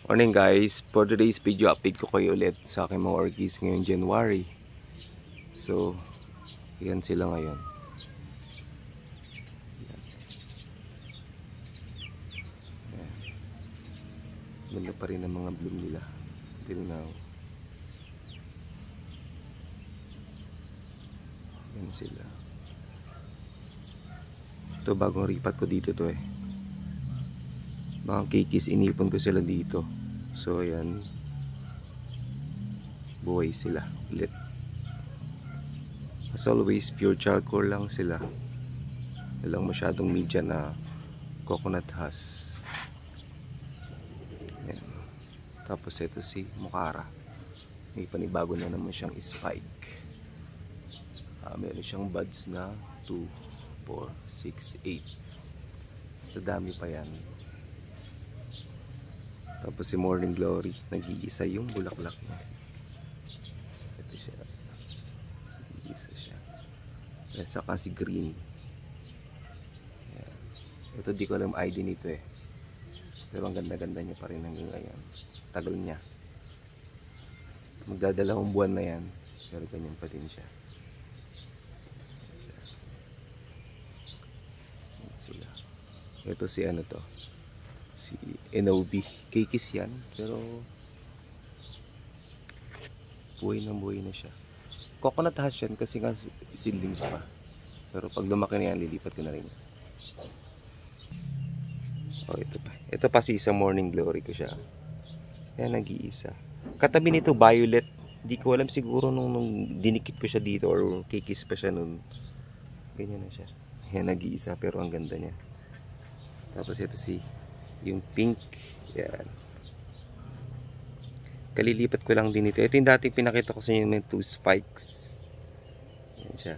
Morning guys, for today's video update ko kayo ulit sa aking mga orchids ngayong January. So, yan sila ngayon. Ganda pa rin ang mga bloom nila till now. Yan sila. Ito bagong ripat ko dito to eh. Mga kikis, inipon ko sila dito. So ayan, buhay sila ulit. As always, pure charcoal lang sila. Walang masyadong media na coconut husk. Ayan. Tapos ito si Mokara. May panibago na naman siyang spike. Meron siyang buds na 2, 4, 6, 8. Dami pa yan. Tapos si Morning Glory, nag-iisa yung bulaklak niya. Ito siya. Nag-iisa siya. At saka si Green. Ayan. Ito di ko alam ID nito eh. Pero ang ganda-ganda niya pa rin hanggang ngayon. Tagal niya. Magdadalawang buwan na yan. Pero ganyan pa din siya. Ito si ano to, si NOB. Kikis yan, pero buhay na siya. Coconut husk yan kasi nga seedlings pa. Pero pag lumaki na yan, lilipat ko na rin. Oh, ito pa. Ito pa si isang Morning Glory ko siya. Yan, nag-iisa. Katabi nito violet. Hindi ko alam siguro nung dinikit ko siya dito or kikis pa siya nun. Ganyan na siya. Yan, nag-iisa pero ang ganda niya. Tapos ito si yung pink. Yan. Kalilipat ko lang din ito. Ito yung dati pinakita ko sa inyo, may 2 spikes. Yan siya.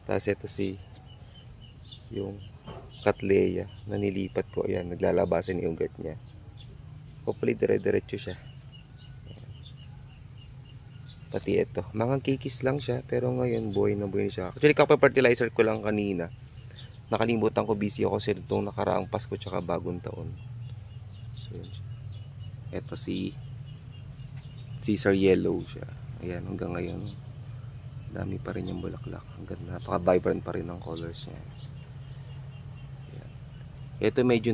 Tapos ito si yung Cattleya na nilipat ko. Ayan, naglalabasan yung ugat niya. Hopefully dire-diretso siya. Ayan. Pati ito. Mga kikis lang siya pero ngayon buhay na siya. Actually, kapag-fertilizer ko lang kanina. Nakalimutan ko, busy ako sa itong nakaraang Pasko tsaka bagong taon. So, ito si Caesar Yellow siya. Ayan, hanggang ngayon dami pa rin yung bulaklak. Hanggang napaka-vibrant pa rin ang colors niya. Ayan. Ito medyo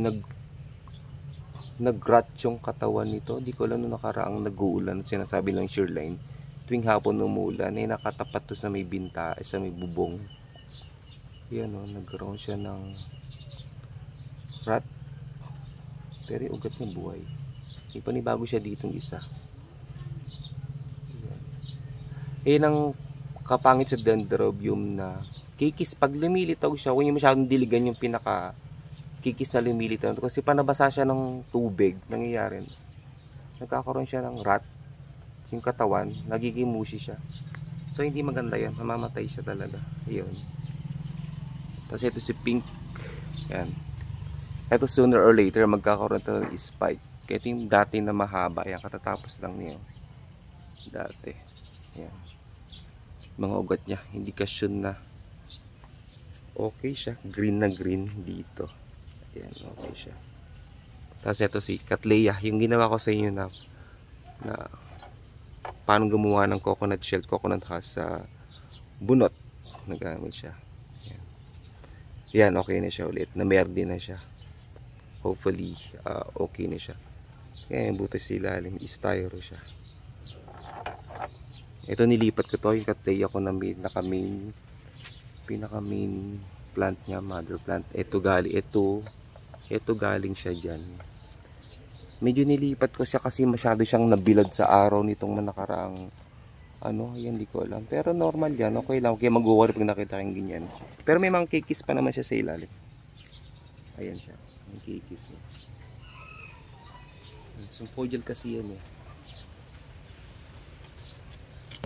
nag-rot yung katawan nito. Di ko alam nung nakaraang nag-uulan. Sinasabi lang shoreline. Tuwing hapon umulan, nakatapat to sa may binta, sa may bubong. Yan o, nagkaroon siya ng rat. Pero yung ugat niya buhay. May panibago siya dito ng isa. Yan ang kapangit sa dendrobium na kikis. Pag lumilitaw siya, huwag niyo masyadong diligan yung pinaka kikis na lumilitaw. Kasi panabasa siya ng tubig, nangyayari. Nagkakaroon siya ng rat. Yung katawan, nagiging mushy siya. So hindi maganda yan. Mamamatay siya talaga. Ayun. Kasi ito si pink. Yan. Ito sooner or later magkakaroon ito ng spike. Kaya ito yung dati na mahaba. Yan, katatapos lang niya. Dati. Yan. Mga ugat niya. Indikasyon na okay siya. Green na green dito. Yan, okay siya. Tapos ito si Cattleya. Yung ginawa ko sa inyo na paano gumawa ng coconut shell, coconut husk sa bunot. Nagamit siya. Yan, okay na siya ulit. Namerde na siya. Hopefully, okay na siya. Yan, butas sa ilalim. Styro siya. Ito nilipat ko to. Yung Cattleya ko na pinaka-main plant niya, mother plant. Ito galing siya dyan. Medyo nilipat ko siya kasi masyado siyang nabilad sa araw nitong nakaraang yan di ko alam. Pero normal yan, okay lang. Okay, mag-worry pag nakita kang ganyan. Pero may mga kikis pa naman siya sa ilalim. Ayan siya, may kikis. Symphodial kasi yan eh.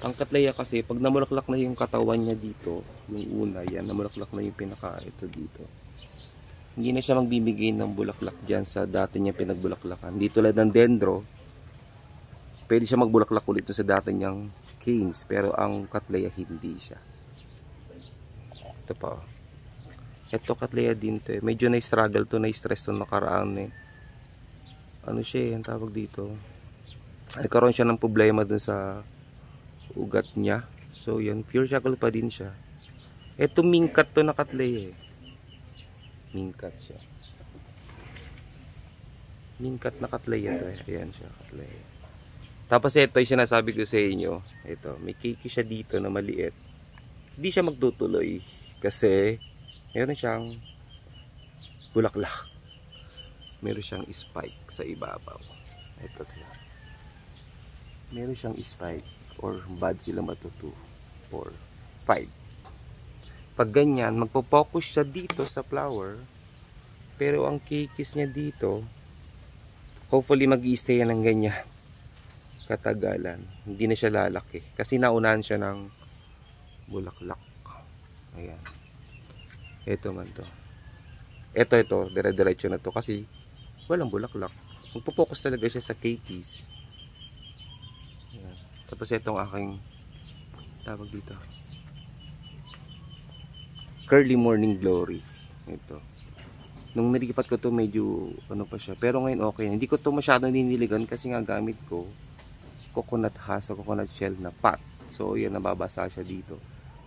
Ang Cattleya kasi, pag namulaklak na yung katawan niya dito, yung una, yan, namulaklak na yung pinaka ito dito. Hindi na siya magbibigay ng bulaklak dyan sa dati niya pinagbulaklakan. Hindi tulad ng dendro, pwede siya magbulaklak ulit sa dati niyang canes, pero ang Cattleya hindi siya. Ito pa. Ito Cattleya din to eh. Medyo na-struggle to, na-stress to nakaraan eh. ano siya, ang tawag dito, nagkaroon siya ng problema dun sa ugat niya. So yan, pure shackle pa din siya. Ito mingkat to na Cattleya eh. Mingkat siya. Mingkat na Cattleya to eh. Ayan siya, Cattleya. Tapos ito yung sinasabi ko sa inyo. Ito, may kiki siya dito na maliit. Hindi siya magtutuloy. Kasi meron siyang bulaklak. Meron siyang spike sa ibabaw. Ito lang. Meron siyang spike or bud sila matutu. 4, 5. Pag ganyan, magpo-focus siya dito sa flower. Pero ang kikis niya dito, hopefully mag-i-stay yan ng ganyan katagalan. Hindi na siya lalaki. Kasi naunahan siya ng bulaklak. Ayan. Ito man to. Ito. Dire-diretso na to. Kasi walang bulaklak. Magpo-focus talaga siya sa kikis. Ayan. Tapos itong aking tawag dito. Curly Morning Glory. Ito. Nung nilipat ko to medyo ano pa siya. Pero ngayon okay. Hindi ko to masyadong niniligan kasi nga gamit ko coconut husk o coconut shell na pot. So yan, nababasa siya dito.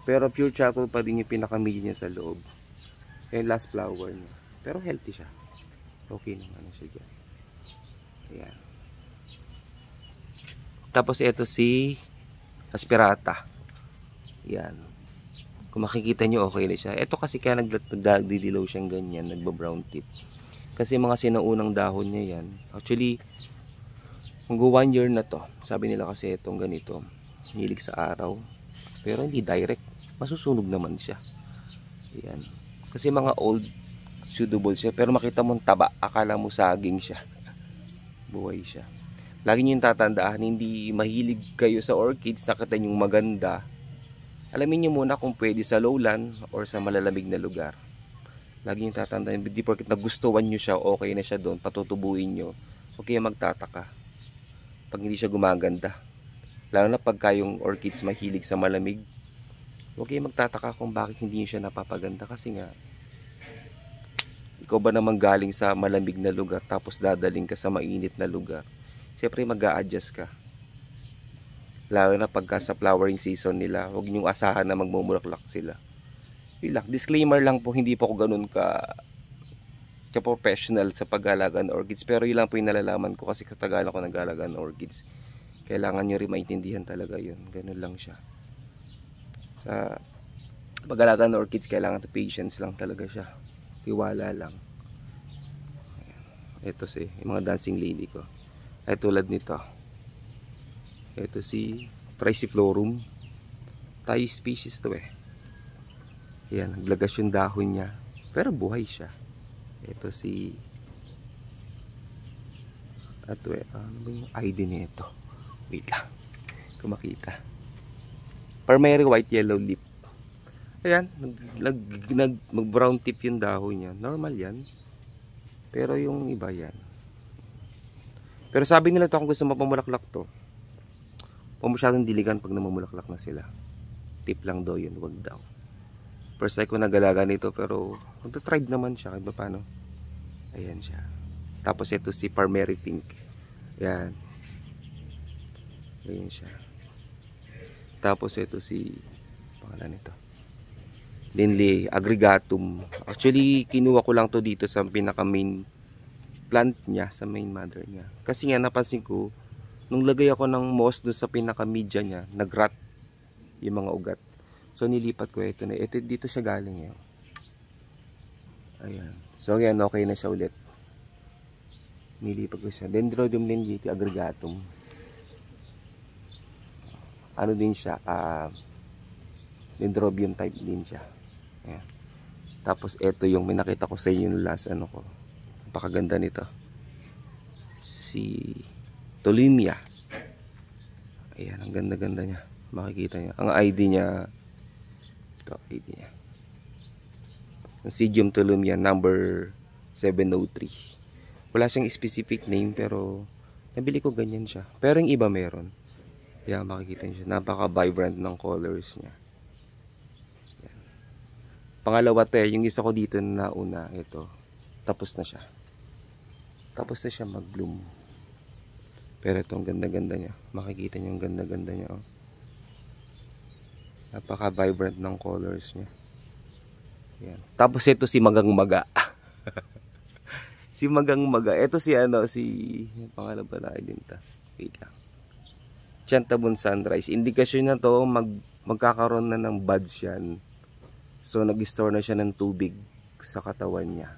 Pero pure charcoal pa din yung pinaka-media niya sa loob. Yung last flower niya. Pero healthy siya. Okay naman siya dyan. Ayan. Tapos ito si Aspirata. Yan. Kung makikita nyo, okay na siya. Ito kasi kaya nagdidilaw siyang ganyan, nagba-brown tip. Kasi mga sinaunang dahon niya yan. Actually, mag 1 year na to. Sabi nila kasi itong ganito, hilig sa araw. Pero hindi direct. Masusunog naman siya. Yan. Kasi mga old, suitable siya. Pero makita mo taba, akala mo saging siya. Buhay siya. Lagi nyo yung tatandaan, hindi mahilig kayo sa orchids, nakita nyo maganda. Alamin nyo muna kung pwede sa lowland or sa malalamig na lugar. Lagi nyo tatandaan, hindi porket nagustuhan nyo siya, okay na siya doon, patutubuin nyo. Huwag kayo magtataka pag hindi siya gumaganda. Lalo na pagka yung orchids mahilig sa malamig. Huwag kayo magtataka kung bakit hindi nyo siya napapaganda. Kasi nga, ikaw ba naman galing sa malamig na lugar tapos dadaling ka sa mainit na lugar? Siyempre mag-a-adjust ka. Lalo na pagka sa flowering season nila, huwag niyong asahan na magmumulaklak sila. Yun lang. Disclaimer lang po, hindi po ako ganun ka-professional sa pag-alaga ng orchids. Pero yun lang po yung nalalaman ko kasi katagalan ko nag-alaga ng orchids. Kailangan nyo rin maintindihan talaga yun. Ganun lang siya. Sa pag-alaga ng orchids, kailangan patience lang talaga siya. Tiwala lang. Ito yung mga dancing lady ko. Ay tulad nito. Ito si Triciflorum. Thai species to eh. Yan, naglagas yung dahon niya. Pero buhay siya. Ito si ano ba yung ID nito? Wait lang. Kung makita. Primary white yellow leaf. Ayan, mag brown tip yung dahon niya. Normal yan. Pero yung iba yan. Pero sabi nila to, kung gusto mapamulaklak to, huwag masyadong diligan pag namumulaklak na sila. Tip lang daw yun, wag daw. First time ko nagalaga nito, pero magta-tribe naman siya, kahit ba paano. Ayan siya. Tapos ito si Primary Pink. Ayan. Ayan siya. Tapos ito si, pangalan nito, Linley Aggregatum. Actually, kinuha ko lang to dito sa pinaka main plant niya, sa main mother niya. Kasi nga napansin ko, nung lagay ako ng moss doon sa pinaka media niya, nag-rot yung mga ugat. So nilipat ko ito na. Ito dito siya galing eh. Ayan. So ayan, okay na siya ulit. Nilipat ko siya. Dendrobium lingiti aggregatum. Ano din siya? Dendrobium type din siya. Ayan. Tapos ito yung minakita ko sa inyo yung last ano ko. Napakaganda nito. Si Tolimia. Ayan, ang ganda-ganda niya. Makikita niya. Ang ID niya, ito, ID niya. Syzygium Tolimia, number 703. Wala siyang specific name, pero nabili ko ganyan siya. Pero yung iba meron. Ayan, makikita niyo siya. Napaka-vibrant ng colors niya. Ayan. Pangalawa yung isa ko dito na nauna, ito. Tapos na siya. Tapos na siya mag-bloom. Pero ito, ang ganda-ganda niya. Makikita niyo yung ganda-ganda niya. Oh. Napaka-vibrant ng colors niya. Yan. Tapos ito si Magang Maga. Si Magang Maga. Ito si pangalan pala din ta. Wait lang. Chantabon Sunrise. Indikasyon na to, magkakaroon na ng buds yan. So, nag-store na siya ng tubig sa katawan niya.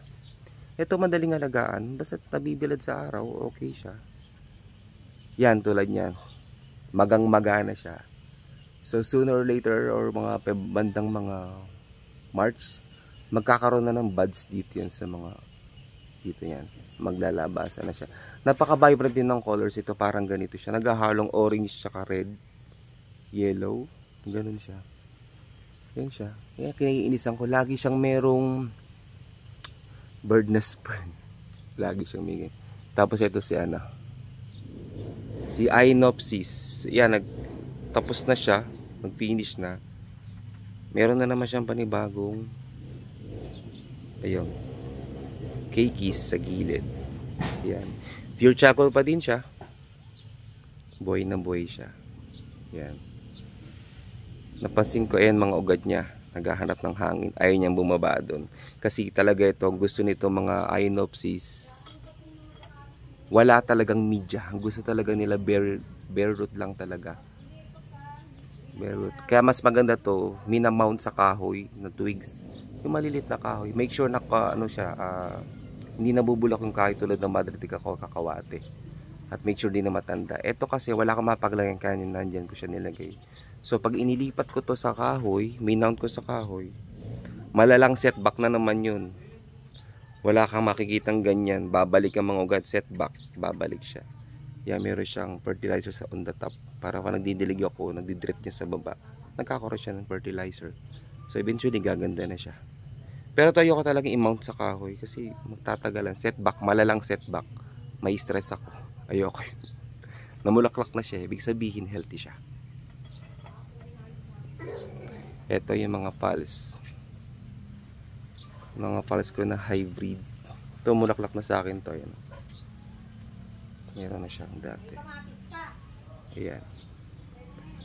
Ito madaling alagaan. Basta nabibilad sa araw, okay siya. Yan, tulad niyan. Magang Maga na siya. So, sooner or later, or mga bandang mga March, magkakaroon na ng buds dito yan sa mga, dito yan. Maglalabasan na siya. Napaka-vibrant din ng colors ito. Parang ganito siya. Naghahalong orange tsaka red, yellow. Ganun siya. Yan siya. Kaya kinaiinisan ko. Lagi siyang merong bird nest sperm. Lagi siyang may. Tapos ito si Ainopsis. Yan, tapos na siya. Nag-finish na. Meron na naman siyang panibagong ayun. Keikis sa gilid. Yan. Pure charcoal pa din siya. Buhay na buhay siya. Yan. Napansin ko mga ugat niya. Naghahanap ng hangin. Ayaw niyang bumaba doon. Kasi talaga ito, gusto nito mga Ainopsis. Wala talagang media. Gusto talaga nila bare root lang talaga. Bare root. Kaya mas maganda to, minamount sa kahoy na twigs. Yung malilit na kahoy. Make sure na hindi nabubulak yung kahoy tulad ng madritika ko kakawate. At make sure din na matanda. Ito kasi wala kang mapaglagyan kaya nandyan ko siya nilagay. So pag inilipat ko to sa kahoy, minount ko sa kahoy, malalang setback na naman yun. Wala kang makikitang ganyan. Babalik ang mga ugat, setback, babalik siya. Yan, meron siyang fertilizer sa on the top. Para kung nagdidilig ako, nagdidrip niya sa baba, nagkakaroon siya ng fertilizer. So eventually gaganda na siya. Pero tayo ko talaga i-mount sa kahoy kasi magtatagalan. Setback, malalang setback. May stress ako. Ayoko yun. Namulaklak na siya. Ibig sabihin healthy siya. Ito yung mga pals. Mga pals ko na hybrid. Ito mulaklak na sa akin to. Yan. Meron na siyang dati. Ayan.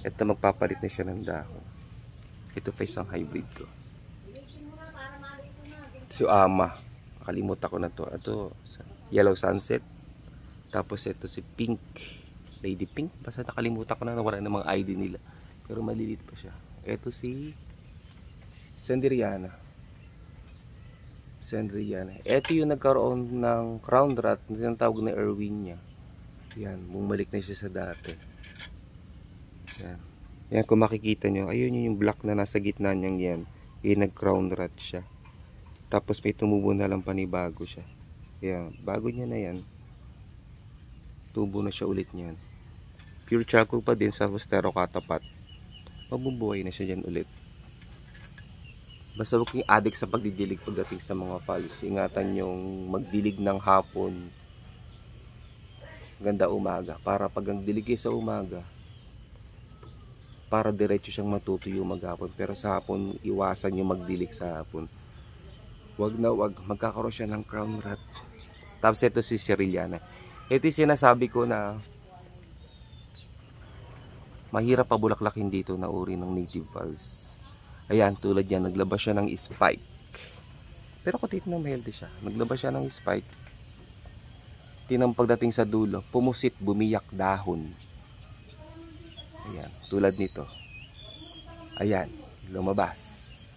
Ito magpapalit na siya ng dahon. Ito pa isang hybrid ko. So nakalimutan ko na to. Ito yellow sunset. Tapos ito si pink. Lady pink. Basta nakalimutan ko na, wala na mga ID nila. Pero malilit pa siya. Ito si Sanderiana. Ito yung nagkaroon ng crown rat. Yung tawag na Erwinia. Yan. Bumalik na siya sa dati. Yan. Yan kung makikita nyo. Ayun yung black na nasa gitna niyang yan. Yung nag-crown rat siya. Tapos may tumubo na lang panibago siya. Yan. Bago niya na yan. Tubo na siya ulit niyan. Pure charcoal pa din sa stero katapat. Mabubuhay na siya dyan ulit. Basta huwag kayong addict sa pagdidilig pagdating sa mga pals. Ingatan yung magdilig ng hapon. Ganda umaga. Para pag ang dilig sa umaga, para diretso siyang matutuyo maghapon. Pero sa hapon, iwasan yung magdilig sa hapon. Wag magkakaroon siya ng crown rat. Tapos ito si Ceriliana. Ito yung sinasabi ko na mahirap pabulaklakin dito na uri ng native pals. Ayan, tulad yan, naglabas siya ng spike. Pero kung titignan mo, healthy siya. Naglabas siya ng spike. Pagdating sa dulo, pumusit, bumiyak dahon. Ayan, tulad nito. Ayan, lumabas.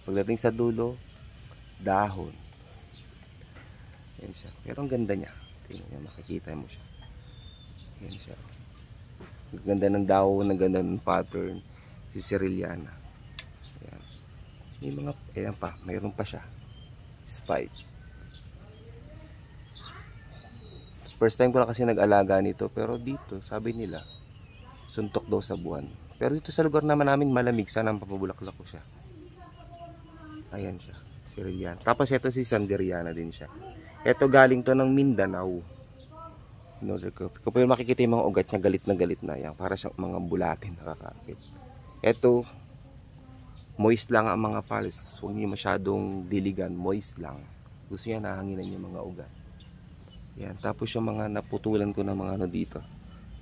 Pagdating sa dulo, dahon. Ayan siya. Pero ang ganda niya. Tingnan niya, makikita mo siya. Ayan siya. Ang ganda ng dahon, ang ganda ng pattern. Si Ceriliana. Ayan. May mga, ayan pa, mayroon pa siya. Spike. First time ko na kasi nag-alaga nito. Pero dito, sabi nila, suntok daw sa buwan. Pero dito sa lugar naman namin malamig. Sana mapapabulaklak ko siya. Ayan siya. Ceriliana. Tapos ito si Sanderiana din siya. Ito galing to ng Mindanao. Kung po makikita yung mga ugat niya, galit na yan. Para siyang mga bulatin nakakapit. Ito, moist lang ang mga pals. Huwag niyo masyadong diligan. Moist lang. Gusto niya nahanginan yung mga ugat. Yan, tapos yung mga naputulan ko ng mga ano dito.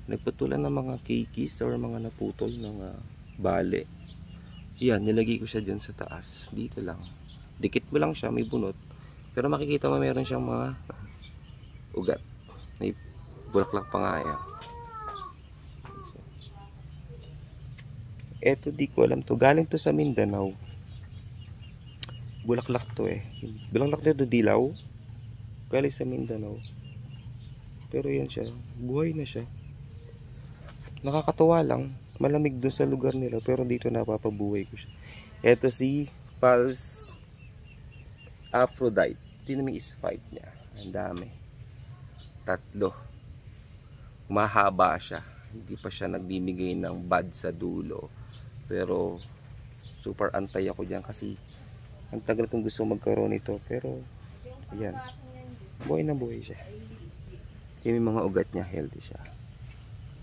Nagputulan ng mga kikis or mga naputol ng bale. Yan, nilagay ko siya dyan sa taas. Dito lang. Dikit mo lang siya, may bunot. Pero makikita mo meron siyang mga ugat. May bulaklak pa nga yan. Eto di ko alam to. Galing to sa Mindanao. Bulaklak to eh. Bulaklak nito dilaw. Galing sa Mindanao. Pero yan siya. Buhay na siya. Nakakatawa lang. Malamig dun sa lugar nila. Pero dito napapabuhay ko siya. Eto si False Aphrodite. Tingnan mo yung spike niya. Ang dami. 3. Mahaba siya. Hindi pa siya nagbibigay ng bud sa dulo. Pero super antay ako dyan kasi ang tagal kong gusto magkaroon nito. Pero ayan. Buhay na buhay siya. Yung mga ugat niya, healthy siya.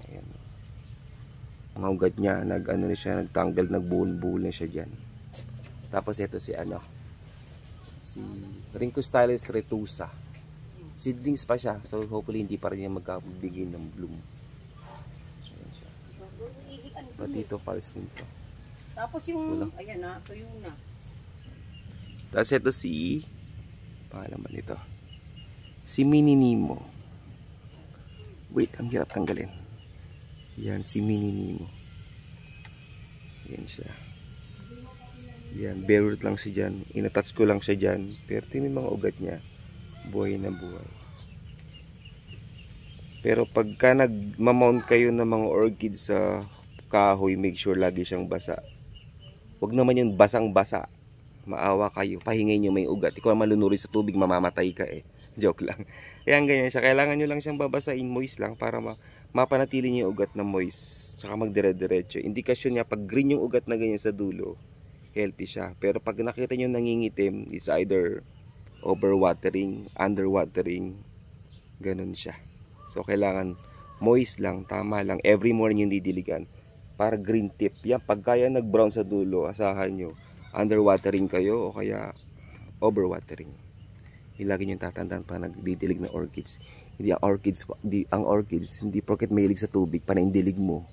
Ayan. Mga ugat niya, nag-ano na siya, nagtanggal, nagbuhol-buhol na siya dyan. Tapos ito si si Rhynchostylus retusa. Seedlings pa siya, so hopefully hindi pa rin niya magkabigay ng bloom. Ayan siya. Pati ito, pals nito. Tapos yung, ayan na, tuyo na. Tapos ito si, pangalan ba nito? Si Mini Nemo. Wait, ang hirap tanggalin. Yan, si Mini Nemo. Yan siya. Yan, bare root lang siya dyan. Inatouch ko lang siya dyan. Pero tingnan mga ugat niya. Buhay na buhay. Pero pagka nagmamount kayo ng mga orchids sa kahoy, make sure lagi siyang basa. Huwag naman yung basang-basa. Maawa kayo. Pahingay nyo may ugat. Ikaw malunuri sa tubig, mamamatay ka eh. Joke lang. Kaya ganyan siya. Kailangan nyo lang siyang babasain, moist lang, para mapanatili nyo yung ugat na moist. Tsaka magdire-diretso. Indikasyon niya, pag green yung ugat na ganyan sa dulo, healthy siya. Pero pag nakita nyo nangingitim, it's either overwatering, underwatering, ganun siya. So kailangan moist lang, tama lang. Every morning yung didiligan para green tip. Yan, pag kaya nag-brown sa dulo, asahan nyo, underwatering kayo o kaya overwatering. Yung lagi nyo tatandaan pa nagdidilig ng orchids. Hindi ang orchids, hindi porket mahilig sa tubig, panaindilig mo.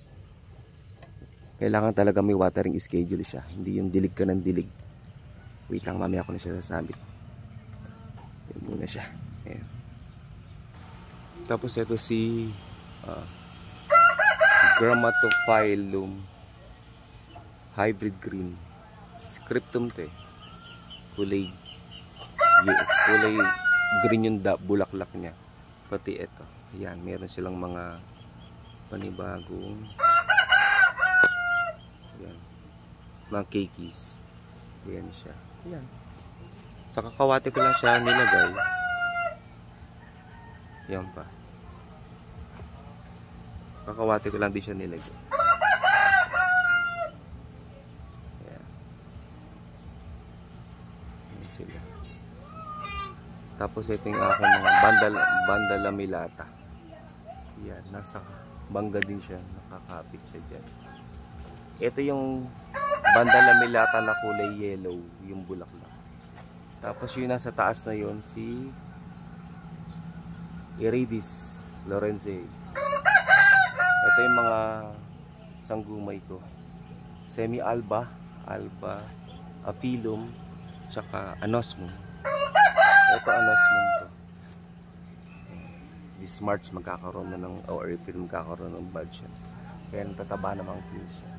Kailangan talaga may watering schedule siya. Hindi yung dilig ka ng dilig. Wait lang, mamaya ako na siya sasabit. Yan muna siya. Ayan. Tapos ito si Grammatophyllum hybrid green. Scriptum to eh. Kulay green yung bulaklak niya. Pati ito. Ayan, meron silang mga panibagong mga keikis. Ayan siya. Ayan. Sa kakawate ko lang siya nilagay. Ayan pa. Kakawate ko lang din siya nilagay. Ayan. Ayan sila. Tapos ito yung aking mga bandalamilata. Ayan. Nasa bangga din siya. Nakakapit siya dyan. Ito yung bandalamilata na kulay yellow, yung bulaklak. Tapos yung nasa taas na yon si Iridis Lorenzei. Ito yung mga sanggumay ko. Semi-alba, aphyllum, tsaka anosmum. Ito anosmum to. This March magkakaroon na ng, or April magkakaroon ng bud siya. Kaya natataba namang kills siya.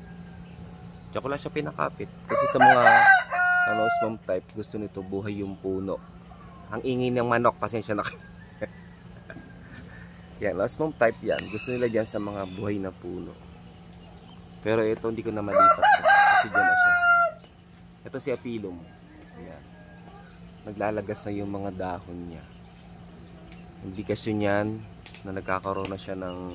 Tsaka lang siya pinakapit. Kasi ito mga anosmum type, gusto nito buhay yung puno. Ang ingay ng manok, pasensya na kayo. Yan, anosmum type yan. Gusto nila dyan sa mga buhay na puno. Pero ito hindi ko na malipat. Kasi dyan na siya. Ito si aphyllum. Yan. Naglalagas na yung mga dahon niya. Indikasyon yan na nagkakaroon na siya ng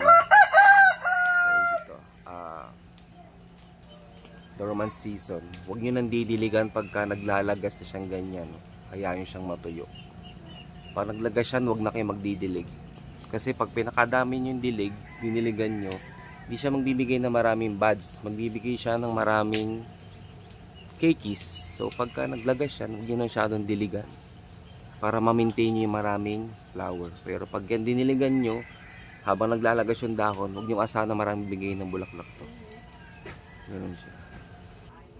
dormant season. Huwag nyo nang didiligan pagka naglalagas na siyang ganyan. Hayaan nyo siyang matuyo. Pag naglagas yan, huwag na kayo magdidilig. Kasi pag pinakadami nyo yung dilig, diniligan nyo, hindi siya magbibigay ng maraming buds. Magbibigay siya ng maraming keikis. So pagka naglagas yan, huwag nyo nang masyadong diligan. para ma-maintain nyo yung maraming flower. Pero pag yan diniligan nyo, habang naglalagas yung dahon, huwag nyo asahan na maraming bigay ng bulaklak to. Ganun siya.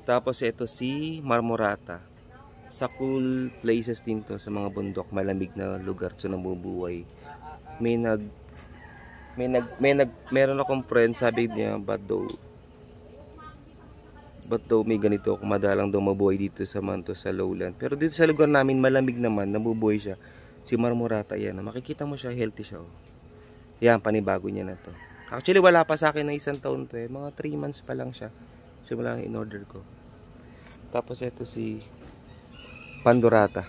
Tapos ito si Marmorata. Sa cool places din to, sa mga bundok, malamig na lugar to nabubuhay. Meron akong friend, sabi niya, ba't daw may ganito, kung madalang daw mabuhay dito sa Manto, sa lowland. Pero dito sa lugar namin, malamig naman, nabubuhay siya. Si Marmorata, yan. Makikita mo siya, healthy siya. Oh. Yan, panibago niya na to. Actually, wala pa sa akin na 1 taon to eh. Mga 3 months pa lang siya. Simula in order ko. Tapos ito si Pandorata.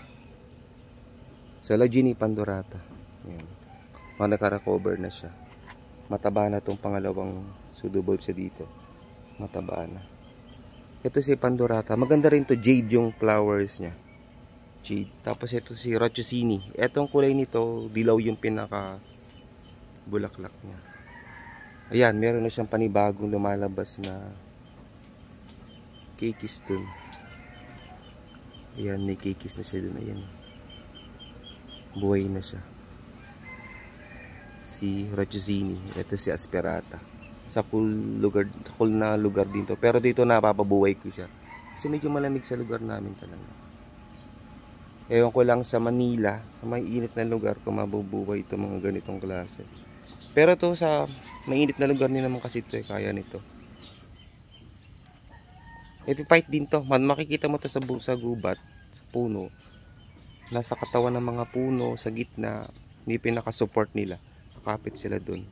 Selagini Pandorata. Yan. Nakaka-recover na siya. Mataba na tong pangalawang pseudobulb siya dito. Mataba na. Ito si Pandorata. Maganda rin to, jade yung flowers niya. Jade. Tapos ito si Ratchusini. Etong kulay nito, dilaw yung pinaka bulaklak niya. Ayan, meron na siyang panibagong lumalabas na kikis dun. Ayan, may kikis na siya dun. Ayan. Buhay na siya. Si Ratchusini. Ito si Asperata. Sa cool na lugar dito. Pero dito napapabuhay ko siya. Kasi medyo malamig sa lugar namin talaga. Ewan ko lang sa Manila, sa may init na lugar, kung mabubuhay ito mga ganitong klase. Pero to sa mainit na lugar din naman kasi ito, kaya nito. Epipite din to. Makikita mo to sa gubat, sa puno. Nasa katawan ng mga puno, sa gitna, hindi pinaka-support nila. Nakapit sila dun.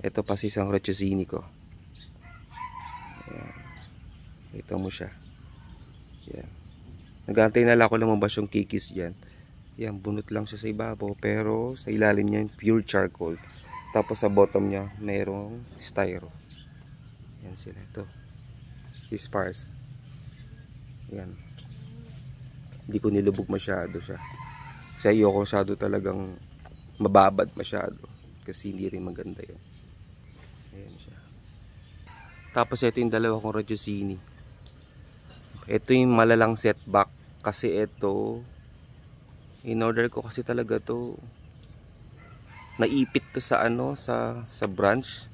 Ito pa si isang Ratchusini ko. Ayan. Ito mo siya. Ayan. Nag-aantay na lang ako lumabas yung kikis dyan. Yan, bunot lang siya sa ibabaw. Pero sa ilalim niya pure charcoal. Tapos sa bottom niya mayroong styro. Yan sila. Ito. Sparse. Yan. Hindi ko nilubog masyado siya. Sa iyo ko masyado talagang mababad masyado. Kasi hindi rin maganda yan. Ayan siya. Tapos ito yung dalawa kong Ratchusini. Ito yung malalang setback. Kasi ito, in order ko kasi talaga to, naipit to sa sa branch.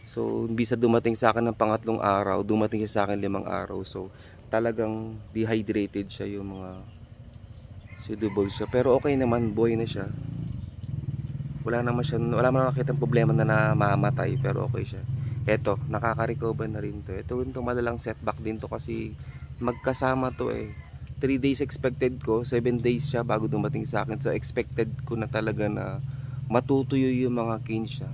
So imbis na dumating sa akin ng pangatlong araw, dumating siya sa akin 5 araw. So talagang dehydrated siya yung mga pseudobulbs siya. Pero okay naman, buhay na siya. Wala naman nakakita problema na namamatay, pero okay siya. Eto, nakaka-recover na rin to. Ito yung malalang setback din to kasi magkasama to eh. 3 days expected ko, 7 days siya bago dumating sa akin. So expected ko na talaga na matutuyo yung mga canes siya.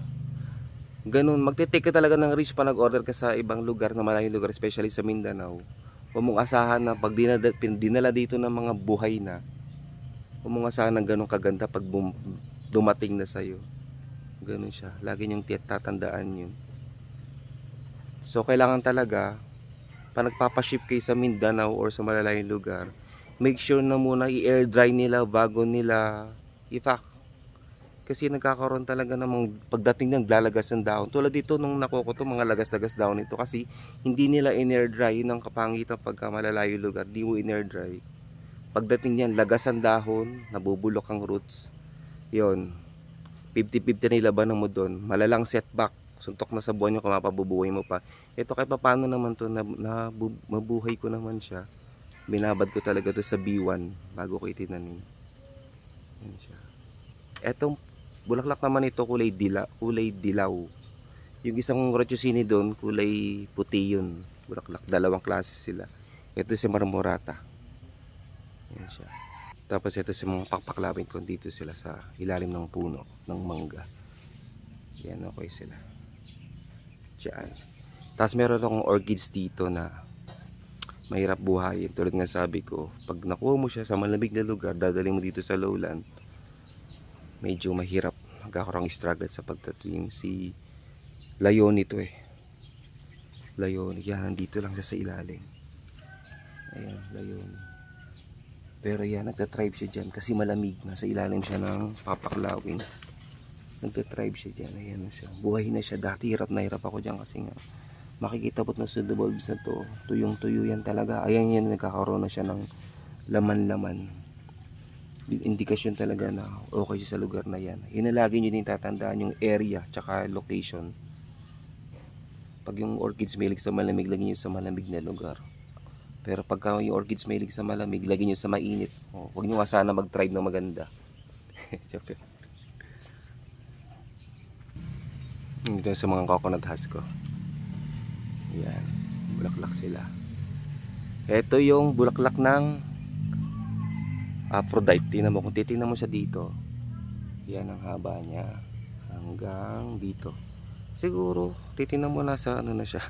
Ganun, magte-take ka talaga ng risk pa nag-order ka sa ibang lugar na malayong lugar, especially sa Mindanao. Huwag mong asahan na pag dinala dito ng mga buhay na, huwag mong asahan ng ganun kaganda pag dumating na sa'yo. Ganun siya. Lagi niyong tatandaan yun. So kailangan talaga, pag nagpapaship kayo sa Mindanao or sa malalayong lugar, make sure na muna i-air dry nila bago nila i-pack. Kasi nagkakaroon talaga namang pagdating ng lalagas ng dahon. Tulad dito nung nakuha ko to, mga lagas-lagas dahon nito kasi hindi nila in-air dry. Yun ang kapangitan pagka malalayong lugar, di mo in-air dry. Pagdating niyan, lagas ang dahon, nabubulok ang roots. Yun, 50-50 na ilaban mo doon. Malalang setback. Suntok na sa buwan nyo kung mapabubuhay mo pa. Ito kahit paano naman to na mabuhay ko naman siya. Binabad ko talaga to sa B1 bago ko itinanim. Yan siya. Etong bulaklak naman ito kulay dilaw. Yung isang Ratchusini doon kulay puti yun. Bulaklak, dalawang klase sila. Ito si Marmorata. Yan siya. Tapos ito si mga pakpaklawin ko dito sila sa ilalim ng puno ng mangga. Yan, okay sila. Diyan. Tapos meron akong orchids dito na mahirap buhayin. Tulad nga sabi ko, pag nakuha mo siya sa malamig na lugar, dadalhin mo dito sa lowland, medyo mahirap. Magkakaroong struggle sa pagtatim. Si Layon ito eh. Layon. Yan, dito lang siya sa ilalim. Ayan, Layon. Pero yan, nagtatribe siya dyan kasi malamig. Nasa ilalim siya ng papaklawin. Nagtatribe siya dyan. Ayan na siya. Buhay na siya. Dati hirap na hirap ako dyan kasi nga makikita po na pseudobulbs na to. Tuyong tuyo yan talaga. Ayan yan, nagkakaroon na siya ng laman-laman. Indikasyon talaga na okay siya sa lugar na yan. Yun na lagi nyo din tatandaan, yung area tsaka location. Pag yung orchids mahilig sa malamig, lagyan nyo sa malamig na lugar. Pero pagka yung orchids mahilig sa malamig, lagyan nyo sa mainit. Huwag nyo nga sana mag-tribe na maganda. Ito sa mga coconut husk ko. Yan, bulaklak sila. Ito yung bulaklak ng Aphrodite. Tingnan mo, kung titingnan mo siya dito, yan ang haba niya hanggang dito. Siguro titingnan mo nasa ano na siya,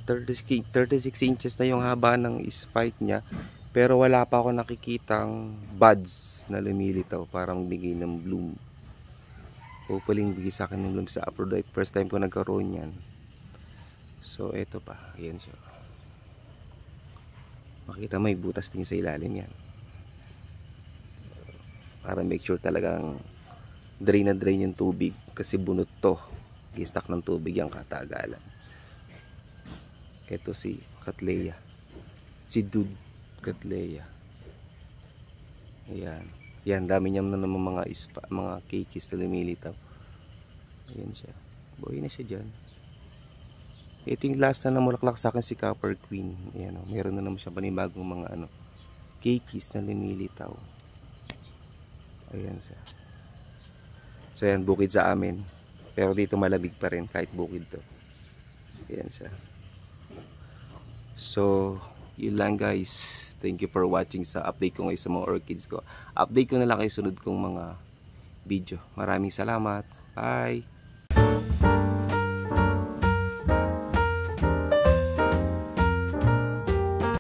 36 inches na yung haba ng spike niya, pero wala pa ako nakikitang buds na lumilitaw para magbigay ng bloom. Hopefully bigay sa akin ng bloom sa Aphrodite. First time ko nagkaroon yan. So eto pa, ayan siya. Makita may butas din sa ilalim yan. Para make sure talagang drain na drain yung tubig. Kasi bunot to. I-stack ng tubig yung katagalan. Ito si Cattleya. Si Dude Cattleya. Ayan. Yan, dami niya na naman mga cakeys na lumilitaw. Ayan siya. Buhay na siya dyan. Ito yung last na namulaklak sa akin, si Copper Queen. Ayan, meron na naman siya panibagong mga cakeys na lumilitaw. Ayan siya. So yan, bukid sa amin. Pero dito malamig pa rin kahit bukid to. Ayan siya. So, yun lang guys. Thank you for watching sa update ko ngayon sa mga orchids ko. Update ko na lang kayo sunod kong mga video. Maraming salamat. Bye!